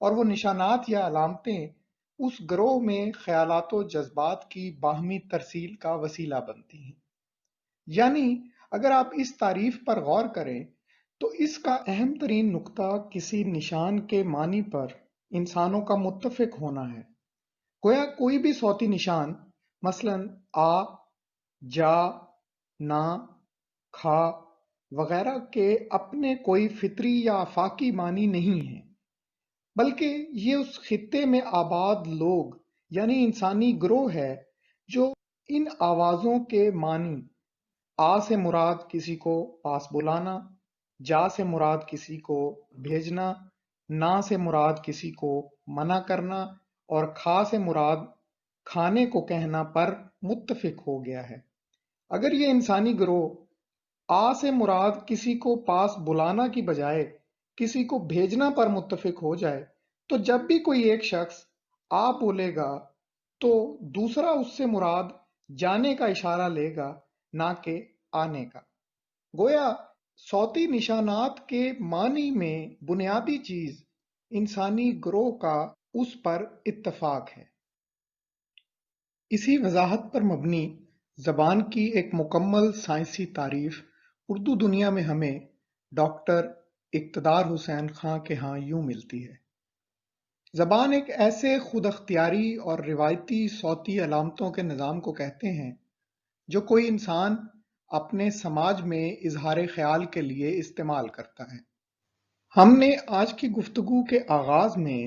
اور وہ نشانات یا علامتیں اس گروہ میں خیالات و جذبات کی باہمی ترسیل کا وسیلہ بنتی ہیں۔ یعنی اگر آپ اس تعریف پر غور کریں تو اس کا اہم ترین نقطہ کسی نشان کے معنی پر انسانوں کا متفق ہونا ہے۔ گویا کوئی بھی صوتی نشان، مثلاً آ، جا، نا، کھا وغیرہ کے اپنے کوئی فطری یا آفاقی معنی نہیں ہیں، بلکہ یہ اس خطے میں آباد لوگ یعنی انسانی گروہ ہے جو ان آوازوں کے معنی، آ سے مراد کسی کو پاس بلانا، جا سے مراد کسی کو بھیجنا، نا سے مراد کسی کو منع کرنا، اور کھا سے مراد کھانے کو کہنا پر متفق ہو گیا ہے۔ اگر یہ انسانی گروہ آ سے مراد کسی کو پاس بلانا کی بجائے کسی کو بھیجنا پر متفق ہو جائے تو جب بھی کوئی ایک شخص آ بولے گا تو دوسرا اس سے مراد جانے کا اشارہ لے گا، نہ کہ آنے کا۔ گویا صوتی نشانات کے معنی میں بنیادی چیز انسانی گروہ کا اس پر اتفاق ہے۔ اسی وضاحت پر مبنی زبان کی ایک مکمل سائنسی تعریف اردو دنیا میں ہمیں ڈاکٹر اقتدار حسین خاں کے ہاں یوں ملتی ہے۔ زبان ایک ایسے خود اختیاری اور روایتی صوتی علامتوں کے نظام کو کہتے ہیں جو کوئی انسان اپنے سماج میں اظہار خیال کے لیے استعمال کرتا ہے۔ ہم نے آج کی گفتگو کے آغاز میں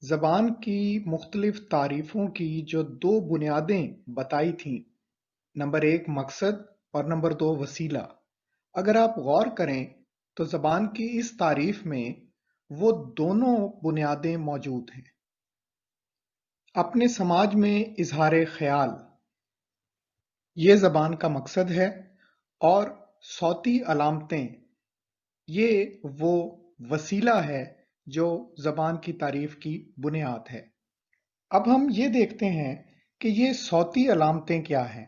زبان کی مختلف تعریفوں کی جو دو بنیادیں بتائی تھیں، نمبر ایک مقصد اور نمبر دو وسیلہ، اگر آپ غور کریں تو زبان کی اس تعریف میں وہ دونوں بنیادیں موجود ہیں۔ اپنے سماج میں اظہار خیال یہ زبان کا مقصد ہے، اور صوتی علامتیں یہ وہ وسیلہ ہے جو زبان کی تعریف کی بنیاد ہے۔ اب ہم یہ دیکھتے ہیں کہ یہ صوتی علامتیں کیا ہیں۔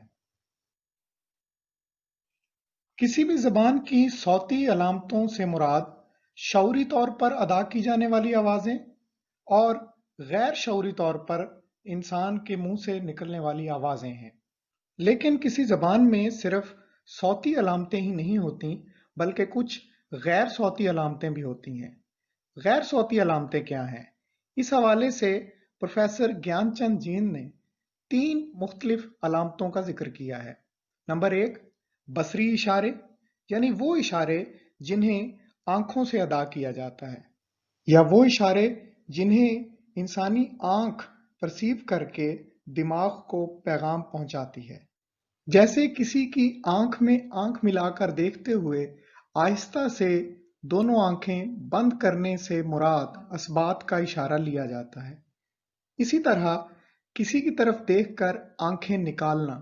کسی بھی زبان کی صوتی علامتوں سے مراد شعوری طور پر ادا کی جانے والی آوازیں اور غیر شعوری طور پر انسان کے منہ سے نکلنے والی آوازیں ہیں۔ لیکن کسی زبان میں صرف صوتی علامتیں ہی نہیں ہوتی بلکہ کچھ غیر صوتی علامتیں بھی ہوتی ہیں۔ غیر صوتی علامتیں کیا ہیں؟ اس حوالے سے پروفیسر گیان چند جین نے 3 مختلف علامتوں کا ذکر کیا ہے۔ نمبر 1 بصری اشارے، یعنی وہ اشارے جنہیں آنکھوں سے ادا کیا جاتا ہے، یا وہ اشارے جنہیں انسانی آنکھ پرسیو کر کے دماغ کو پیغام پہنچاتی ہے، جیسے کسی کی آنکھ میں آنکھ ملا کر دیکھتے ہوئے آہستہ سے دونوں آنکھیں بند کرنے سے مراد اثبات کا اشارہ لیا جاتا ہے۔ اسی طرح کسی کی طرف دیکھ کر آنکھیں نکالنا،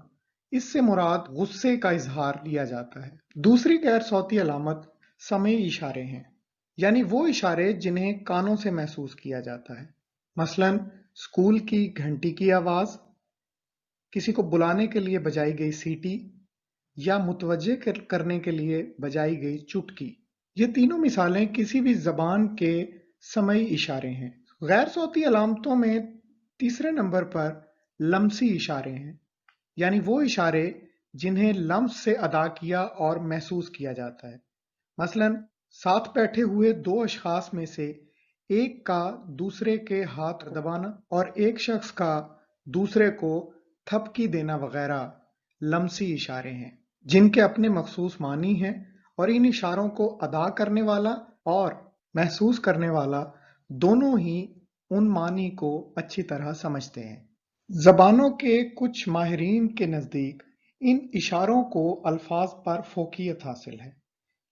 اس سے مراد غصے کا اظہار لیا جاتا ہے۔ دوسری غیر صوتی علامت سمعی اشارے ہیں، یعنی وہ اشارے جنہیں کانوں سے محسوس کیا جاتا ہے، مثلاً اسکول کی گھنٹی کی آواز، کسی کو بلانے کے لیے بجائی گئی سیٹی، یا متوجہ کرنے کے لیے بجائی گئی چٹکی۔ یہ تینوں مثالیں کسی بھی زبان کے سمعی اشارے ہیں۔ غیر صوتی علامتوں میں تیسرے نمبر پر لمسی اشارے ہیں، یعنی وہ اشارے جنہیں لمس سے ادا کیا اور محسوس کیا جاتا ہے، مثلاً ساتھ بیٹھے ہوئے 2 اشخاص میں سے ایک کا دوسرے کے ہاتھ دبانا اور ایک شخص کا دوسرے کو تھپکی دینا وغیرہ لمسی اشارے ہیں جن کے اپنے مخصوص معنی ہیں، اور ان اشاروں کو ادا کرنے والا اور محسوس کرنے والا دونوں ہی ان معنی کو اچھی طرح سمجھتے ہیں۔ زبانوں کے کچھ ماہرین کے نزدیک ان اشاروں کو الفاظ پر فوقیت حاصل ہے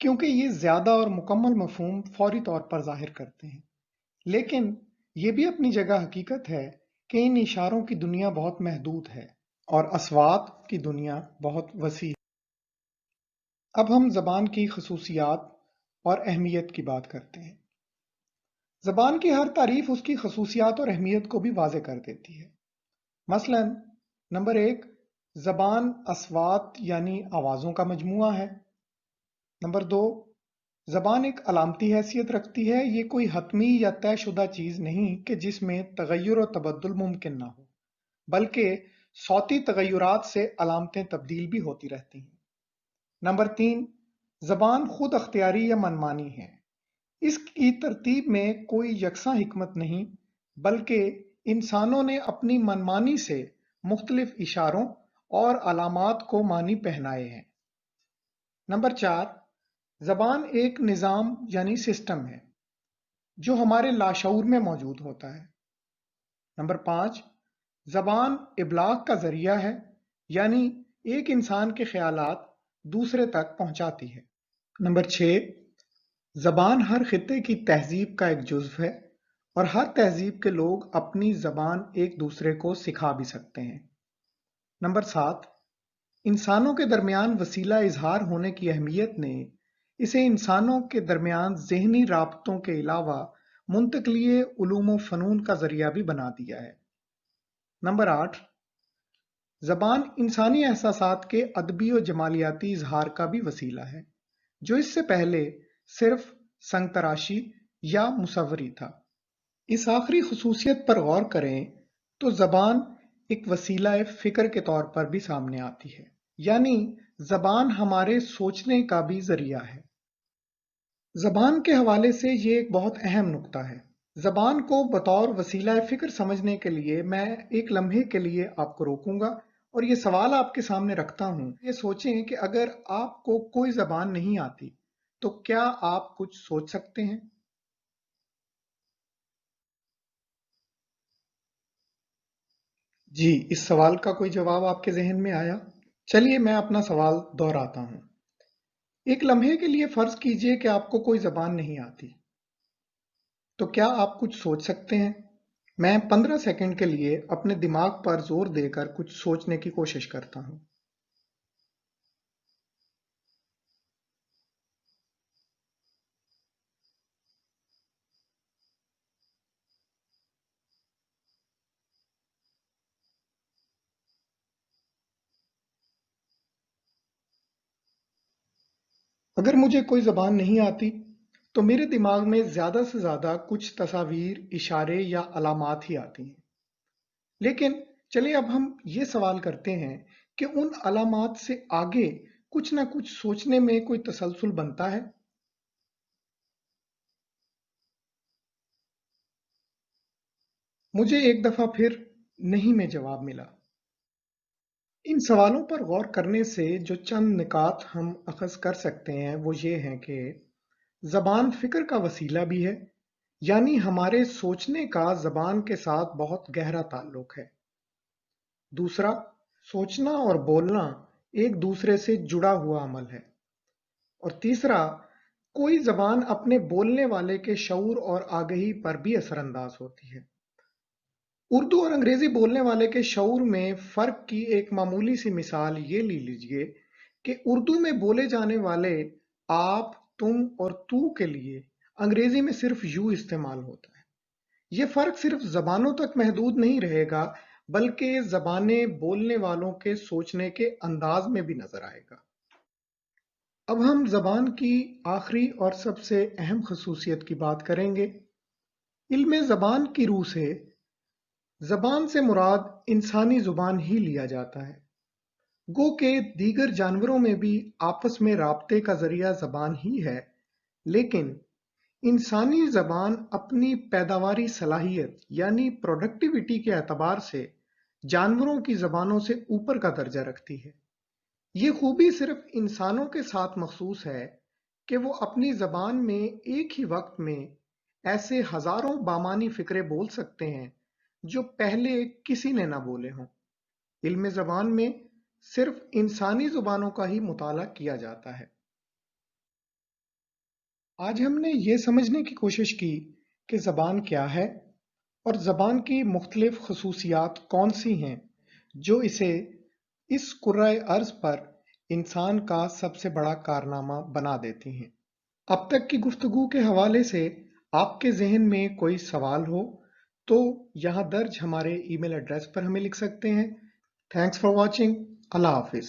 کیونکہ یہ زیادہ اور مکمل مفہوم فوری طور پر ظاہر کرتے ہیں، لیکن یہ بھی اپنی جگہ حقیقت ہے کہ ان اشاروں کی دنیا بہت محدود ہے اور اصوات کی دنیا بہت وسیع ہے۔ اب ہم زبان کی خصوصیات اور اہمیت کی بات کرتے ہیں۔ زبان کی ہر تعریف اس کی خصوصیات اور اہمیت کو بھی واضح کر دیتی ہے۔ مثلاً نمبر 1 زبان اصوات یعنی آوازوں کا مجموعہ ہے۔ نمبر 2 زبان ایک علامتی حیثیت رکھتی ہے، یہ کوئی حتمی یا طے شدہ چیز نہیں کہ جس میں تغیر و تبدل ممکن نہ ہو، بلکہ صوتی تغیرات سے علامتیں تبدیل بھی ہوتی رہتی ہیں۔ نمبر 3، زبان خود اختیاری یا منمانی ہے۔ اس کی ترتیب میں کوئی یکساں حکمت نہیں، بلکہ انسانوں نے اپنی منمانی سے مختلف اشاروں اور علامات کو معنی پہنائے ہیں۔ نمبر 4، زبان ایک نظام یعنی سسٹم ہے جو ہمارے لاشعور میں موجود ہوتا ہے۔ نمبر 5، زبان ابلاغ کا ذریعہ ہے، یعنی ایک انسان کے خیالات دوسرے تک پہنچاتی ہے۔ نمبر 6، زبان ہر خطے کی تہذیب کا ایک جزو ہے اور ہر تہذیب کے لوگ اپنی زبان ایک دوسرے کو سکھا بھی سکتے ہیں۔ نمبر 7، انسانوں کے درمیان وسیلہ اظہار ہونے کی اہمیت نے اسے انسانوں کے درمیان ذہنی رابطوں کے علاوہ منتقلی علوم و فنون کا ذریعہ بھی بنا دیا ہے۔ نمبر 8، زبان انسانی احساسات کے ادبی و جمالیاتی اظہار کا بھی وسیلہ ہے، جو اس سے پہلے صرف سنگ تراشی یا مصوری تھا۔ اس آخری خصوصیت پر غور کریں تو زبان ایک وسیلہ فکر کے طور پر بھی سامنے آتی ہے، یعنی زبان ہمارے سوچنے کا بھی ذریعہ ہے۔ زبان کے حوالے سے یہ ایک بہت اہم نکتہ ہے۔ زبان کو بطور وسیلہ فکر سمجھنے کے لیے میں ایک لمحے کے لیے آپ کو روکوں گا اور یہ سوال آپ کے سامنے رکھتا ہوں۔ یہ سوچیں کہ اگر آپ کو کوئی زبان نہیں آتی تو کیا آپ کچھ سوچ سکتے ہیں؟ جی، اس سوال کا کوئی جواب آپ کے ذہن میں آیا؟ چلیے میں اپنا سوال دہراتا ہوں۔ ایک لمحے کے لیے فرض کیجئے کہ آپ کو کوئی زبان نہیں آتی، تو کیا آپ کچھ سوچ سکتے ہیں؟ میں 15 سیکنڈ کے لیے اپنے دماغ پر زور دے کر کچھ سوچنے کی کوشش کرتا ہوں۔ اگر مجھے کوئی زبان نہیں آتی تو میرے دماغ میں زیادہ سے زیادہ کچھ تصاویر، اشارے یا علامات ہی آتی ہیں۔ لیکن چلیے اب ہم یہ سوال کرتے ہیں کہ ان علامات سے آگے کچھ نہ کچھ سوچنے میں کوئی تسلسل بنتا ہے؟ مجھے ایک دفعہ پھر نہیں میں جواب ملا۔ ان سوالوں پر غور کرنے سے جو چند نکات ہم اخذ کر سکتے ہیں وہ یہ ہیں کہ زبان فکر کا وسیلہ بھی ہے، یعنی ہمارے سوچنے کا زبان کے ساتھ بہت گہرا تعلق ہے۔ دوسرا، سوچنا اور بولنا ایک دوسرے سے جڑا ہوا عمل ہے۔ اور تیسرا، کوئی زبان اپنے بولنے والے کے شعور اور آگہی پر بھی اثر انداز ہوتی ہے۔ اردو اور انگریزی بولنے والے کے شعور میں فرق کی ایک معمولی سی مثال یہ لے لیجئے کہ اردو میں بولے جانے والے آپ، تم اور تو کے لیے انگریزی میں صرف یو استعمال ہوتا ہے۔ یہ فرق صرف زبانوں تک محدود نہیں رہے گا، بلکہ زبانیں بولنے والوں کے سوچنے کے انداز میں بھی نظر آئے گا۔ اب ہم زبان کی آخری اور سب سے اہم خصوصیت کی بات کریں گے۔ علم زبان کی روح سے زبان سے مراد انسانی زبان ہی لیا جاتا ہے، گو کہ دیگر جانوروں میں بھی آپس میں رابطے کا ذریعہ زبان ہی ہے، لیکن انسانی زبان اپنی پیداواری صلاحیت یعنی پروڈکٹیوٹی کے اعتبار سے جانوروں کی زبانوں سے اوپر کا درجہ رکھتی ہے۔ یہ خوبی صرف انسانوں کے ساتھ مخصوص ہے کہ وہ اپنی زبان میں ایک ہی وقت میں ایسے ہزاروں بامانی فکرے بول سکتے ہیں جو پہلے کسی نے نہ بولے ہوں۔ علم زبان میں صرف انسانی زبانوں کا ہی مطالعہ کیا جاتا ہے۔ آج ہم نے یہ سمجھنے کی کوشش کی کہ زبان کیا ہے اور زبان کی مختلف خصوصیات کون سی ہیں جو اسے اس کرۂ ارض پر انسان کا سب سے بڑا کارنامہ بنا دیتی ہیں۔ اب تک کی گفتگو کے حوالے سے آپ کے ذہن میں کوئی سوال ہو تو یہاں درج ہمارے ای میل ایڈریس پر ہمیں لکھ سکتے ہیں۔ Thanks for watching. اللہ حافظ۔